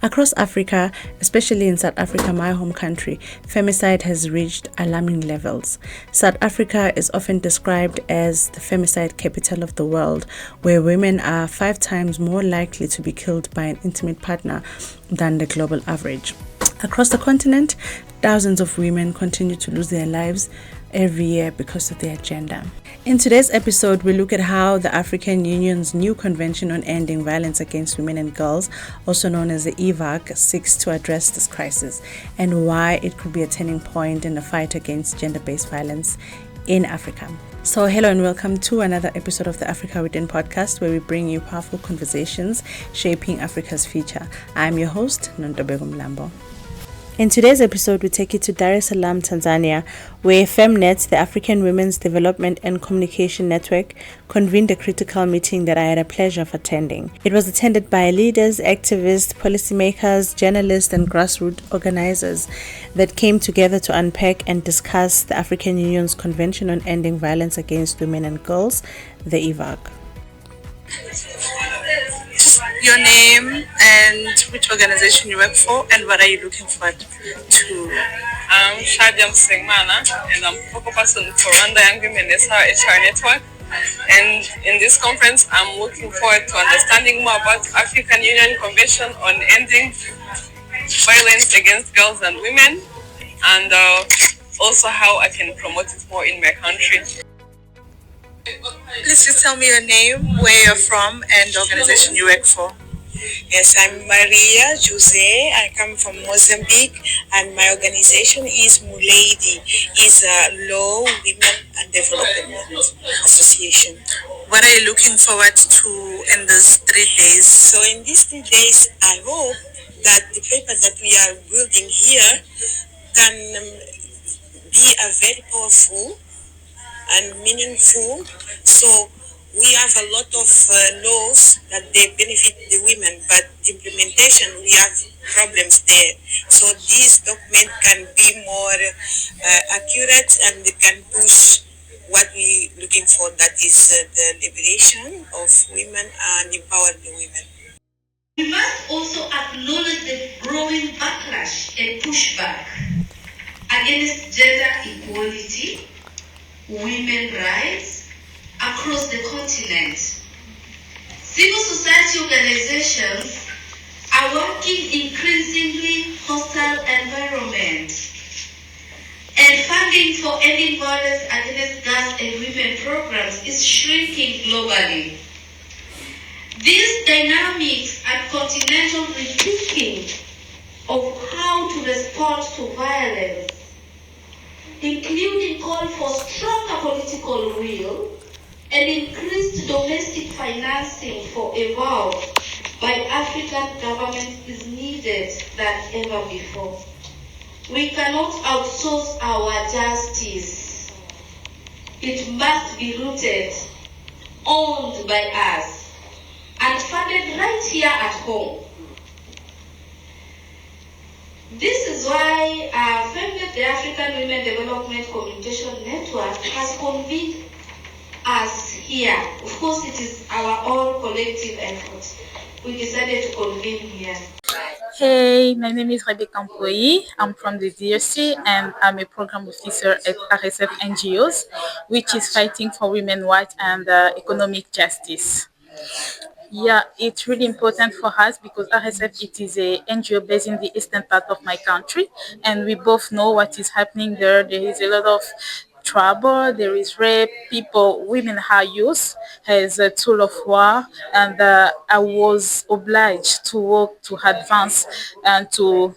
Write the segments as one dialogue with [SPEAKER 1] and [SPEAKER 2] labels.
[SPEAKER 1] Across Africa, especially in South Africa, my home country, femicide has reached alarming levels. South Africa is often described as the femicide capital of the world, where women are 5 times more likely to be killed by an intimate partner than the global average. Across the continent, thousands of women continue to lose their lives every year because of their gender. In today's episode, we look at how the African Union's new Convention on Ending Violence Against Women and Girls, also known as the EVAWG, seeks to address this crisis and why it could be a turning point in the fight against gender-based violence in Africa. So hello and welcome to another episode of the Africa Within podcast, where we bring you powerful conversations shaping Africa's future. I'm your host, Nontobeko Mlambo. In today's episode, we take you to Dar es Salaam, Tanzania, where FEMNET, the African Women's Development and Communication Network, convened a critical meeting that I had a pleasure of attending. It was attended by leaders, activists, policymakers, journalists, and grassroots organizers that came together to unpack and discuss the African Union's Convention on Ending Violence Against Women and Girls, the EVAWG.
[SPEAKER 2] Your name and which organization you work for, and what are you looking forward to?
[SPEAKER 3] I'm Shadiam Singmana, and I'm focal person for Rwanda Young Women HR Network. And in this conference, I'm looking forward to understanding more about African Union Convention on Ending Violence Against Girls and Women, and also how I can promote it more in my country.
[SPEAKER 2] Please just tell me your name, where you're from, and the organization you work for.
[SPEAKER 4] Yes, I'm Maria Jose. I come from Mozambique, and my organization is Mulady. It's a Law, Women and Development Association.
[SPEAKER 2] What are you looking forward to in these 3 days?
[SPEAKER 4] So in these 3 days, I hope that the paper that we are building here can be a very powerful and meaningful. So we have a lot of laws that they benefit the women, but implementation, we have problems there. So this document can be more accurate, and they can push what we're looking for, that is the liberation of women and empower the women.
[SPEAKER 5] We must also acknowledge the growing backlash and pushback against gender equality, women's rights across the continent. Civil society organizations are working increasingly hostile environments, and funding for ending violence against girls and women programs is shrinking globally. These dynamics and continental rethinking of how to respond to violence, including call for stronger political will and increased domestic financing for EVAWG by African governments, is needed than ever before. We cannot outsource our justice. It must be rooted, owned by us, and funded right here at home. This is why FEMNET, the African Women Development Communication Network, has convened us here. Of course, it is our own collective effort. We decided to convene here.
[SPEAKER 6] Hey, my name is Rebecca Mpoyi. I'm from the DRC, and I'm a program officer at RSF NGOs, which is fighting for women's rights and economic justice. Yeah, it's really important for us because RSF, it is a NGO based in the eastern part of my country, and we both know what is happening there. There is a lot of trouble, there is rape, women are used as a tool of war, and I was obliged to work to advance and to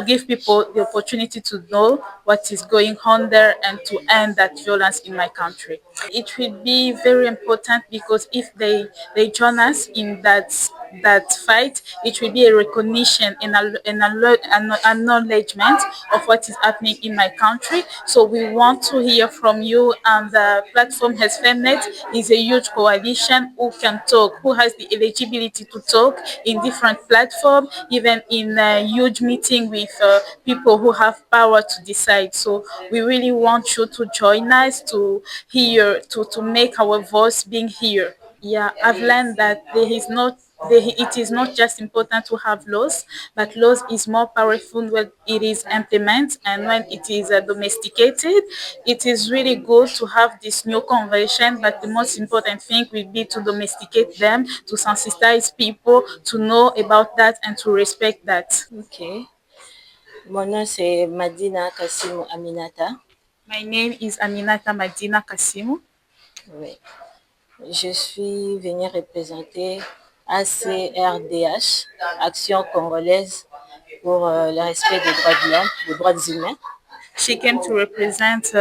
[SPEAKER 6] give people the opportunity to know what is going on there and to end that violence in my country. It will be very important because if they join us in that fight, it will be a recognition and an acknowledgement of what is happening in my country. So we want to hear from you, and the platform has FEMNET is a huge coalition who can talk, who has the eligibility to talk in different platforms, even in a huge meeting with people who have power to decide. So we really want you to join us to hear, to make our voice being heard. Yeah, I've learned that there is not It is not just important to have laws, but laws is more powerful when it is implemented and when it is domesticated. It is really good to have this new convention, but the most important thing will be to domesticate them, to sensitize people, to know about that and to respect that.
[SPEAKER 7] Ok. Mon nom c'est Madina Kassimu Aminata.
[SPEAKER 6] My name is Aminata Madina Kasimu.
[SPEAKER 7] Oui. Je suis venue représenter ACRDH, Action congolaise pour le respect des droits de l'homme, des droits humains.
[SPEAKER 6] She came to represent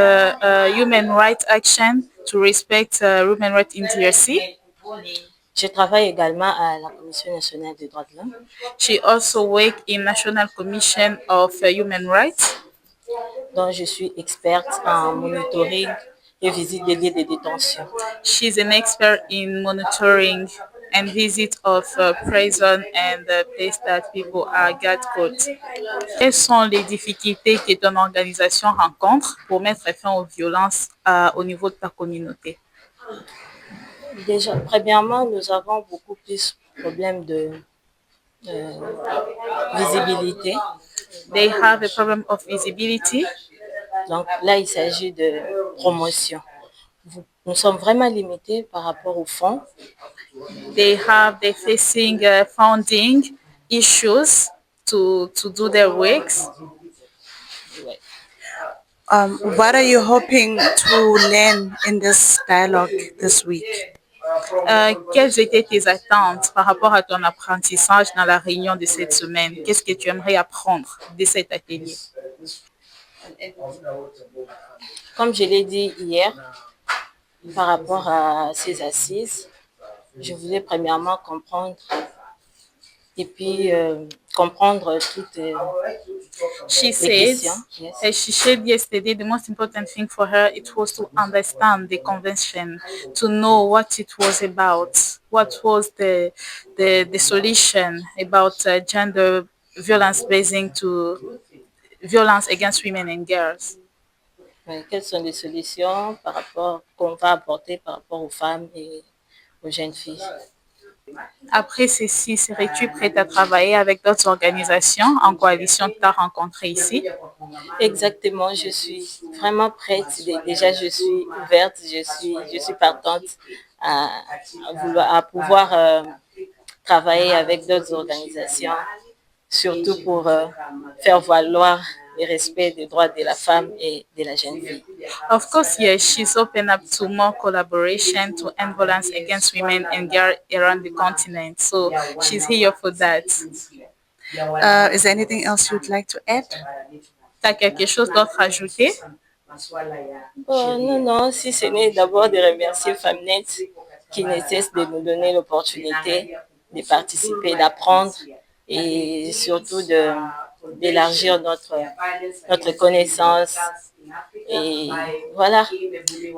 [SPEAKER 6] human rights action to respect human rights in DRC.
[SPEAKER 7] Je travaille également à la Commission nationale des droits de l'homme.
[SPEAKER 6] She also worked in National Commission of Human Rights.
[SPEAKER 7] Dont je suis experte en monitoring et visite des lieux de détention.
[SPEAKER 6] She's an expert in monitoring and visit of prison and the place that people are get caught. Quelles sont les difficultés que ton organisation rencontre pour mettre fin aux violences au niveau de ta communauté?
[SPEAKER 7] Déjà, premièrement, nous avons beaucoup plus de problèmes de visibilité.
[SPEAKER 6] They have a problem of visibility.
[SPEAKER 7] Donc là, il s'agit de promotion. Nous sommes vraiment limités par rapport aux fonds.
[SPEAKER 6] They're facing funding issues to do their works.
[SPEAKER 1] What are you hoping to learn in this dialogue this week?
[SPEAKER 6] Quelles étaient tes attentes par rapport à ton apprentissage dans la réunion de cette semaine? Qu'est-ce que tu aimerais apprendre de cet atelier?
[SPEAKER 7] Comme je l'ai dit hier, par rapport à ces assises, je voulais premièrement comprendre et puis comprendre toutes les questions.
[SPEAKER 6] Yes. As she said yesterday, the most important thing for her it was to understand the convention, to know what it was about, what was the solution about gender violence basing to violence against women and girls.
[SPEAKER 7] Quelles sont les solutions par rapport qu'on va apporter par rapport aux femmes et aux jeunes filles?
[SPEAKER 6] Après ceci, serais-tu prête à travailler avec d'autres organisations en coalition que tu as rencontrées ici?
[SPEAKER 7] Exactement, je suis vraiment prête. Déjà, je suis ouverte, je suis partante à pouvoir travailler avec d'autres organisations, surtout pour faire valoir le respect des droits de la femme et de la jeune fille.
[SPEAKER 6] Of course, yes, she's open up to more collaboration to end violence against women and girls around the continent. So she's here for that.
[SPEAKER 1] Is there anything else you'd like to add?
[SPEAKER 6] T'as quelque chose d'autre à ajouter?
[SPEAKER 7] Non, si ce n'est d'abord de remercier FEMNET qui ne cesse de nous donner l'opportunité de participer, d'apprendre et surtout d'élargir notre connaissance. Et voilà.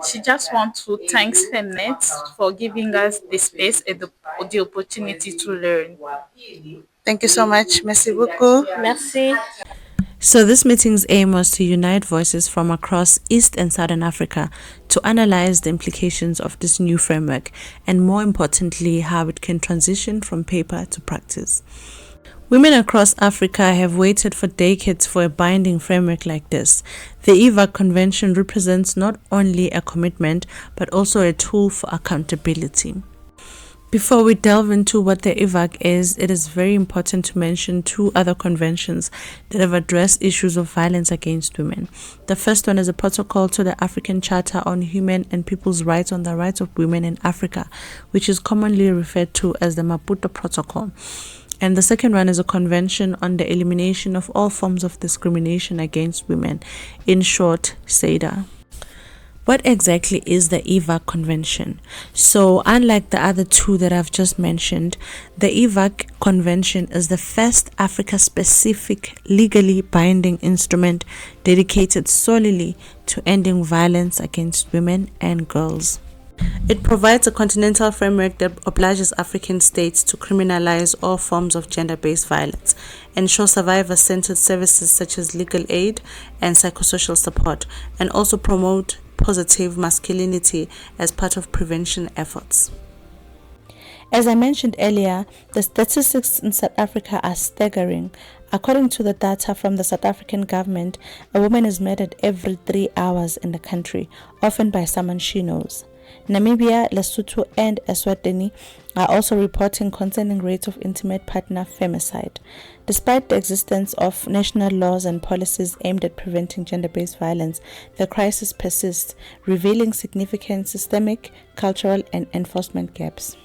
[SPEAKER 6] She just wants to thank FEMNET for giving us the space and the opportunity to learn.
[SPEAKER 1] Thank you so much. Merci beaucoup.
[SPEAKER 7] Merci.
[SPEAKER 1] So this meeting's aim was to unite voices from across East and Southern Africa to analyze the implications of this new framework and, more importantly, how it can transition from paper to practice. Women across Africa have waited for decades for a binding framework like this. The EVAWG Convention represents not only a commitment but also a tool for accountability. Before we delve into what the EVAWG is, it is very important to mention two other conventions that have addressed issues of violence against women. The first one is a protocol to the African Charter on Human and People's Rights on the Rights of Women in Africa, which is commonly referred to as the Maputo Protocol. And the second one is a convention on the elimination of all forms of discrimination against women, in short, CEDAW. What exactly is the EVAWG Convention? So, unlike the other two that I've just mentioned, the EVAWG Convention is the first Africa-specific legally binding instrument dedicated solely to ending violence against women and girls. It provides a continental framework that obliges African states to criminalize all forms of gender-based violence, ensure survivor-centered services such as legal aid and psychosocial support, and also promote positive masculinity as part of prevention efforts. As I mentioned earlier, the statistics in South Africa are staggering. According to the data from the South African government, a woman is murdered every 3 hours in the country, often by someone she knows. Namibia, Lesotho, and Eswatini are also reporting concerning rates of intimate partner femicide. Despite the existence of national laws and policies aimed at preventing gender-based violence, the crisis persists, revealing significant systemic, cultural, and enforcement gaps.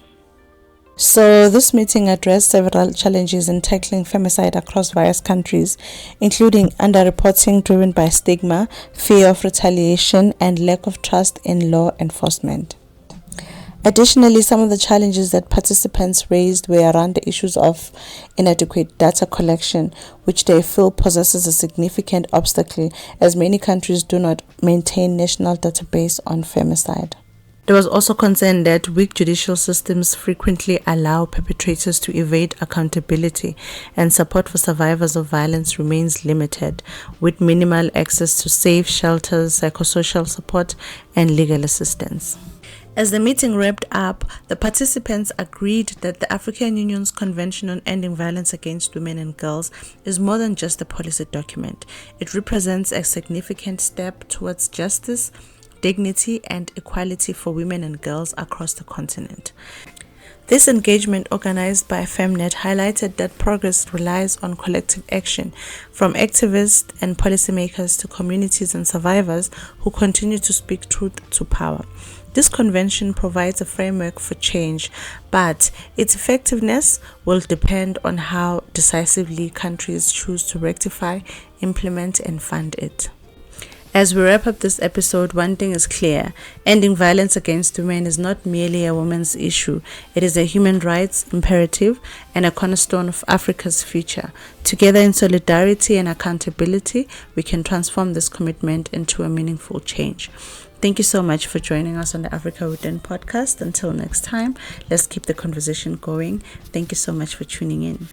[SPEAKER 1] So this meeting addressed several challenges in tackling femicide across various countries, including underreporting driven by stigma, fear of retaliation, and lack of trust in law enforcement. Additionally, some of the challenges that participants raised were around the issues of inadequate data collection, which they feel possesses a significant obstacle as many countries do not maintain national database on femicide. There was also concern that weak judicial systems frequently allow perpetrators to evade accountability, and support for survivors of violence remains limited, with minimal access to safe shelters, psychosocial support, and legal assistance. As the meeting wrapped up, the participants agreed that the African Union's Convention on Ending Violence Against Women and Girls is more than just a policy document. It represents a significant step towards justice, dignity, and equality for women and girls across the continent. This engagement, organized by FEMNET, highlighted that progress relies on collective action, from activists and policymakers to communities and survivors who continue to speak truth to power. This convention provides a framework for change, but its effectiveness will depend on how decisively countries choose to rectify, implement, and fund it. As we wrap up this episode, one thing is clear: ending violence against women is not merely a women's issue. It is a human rights imperative and a cornerstone of Africa's future. Together, in solidarity and accountability, we can transform this commitment into a meaningful change. Thank you so much for joining us on the Africa Within podcast. Until next time, let's keep the conversation going. Thank you so much for tuning in.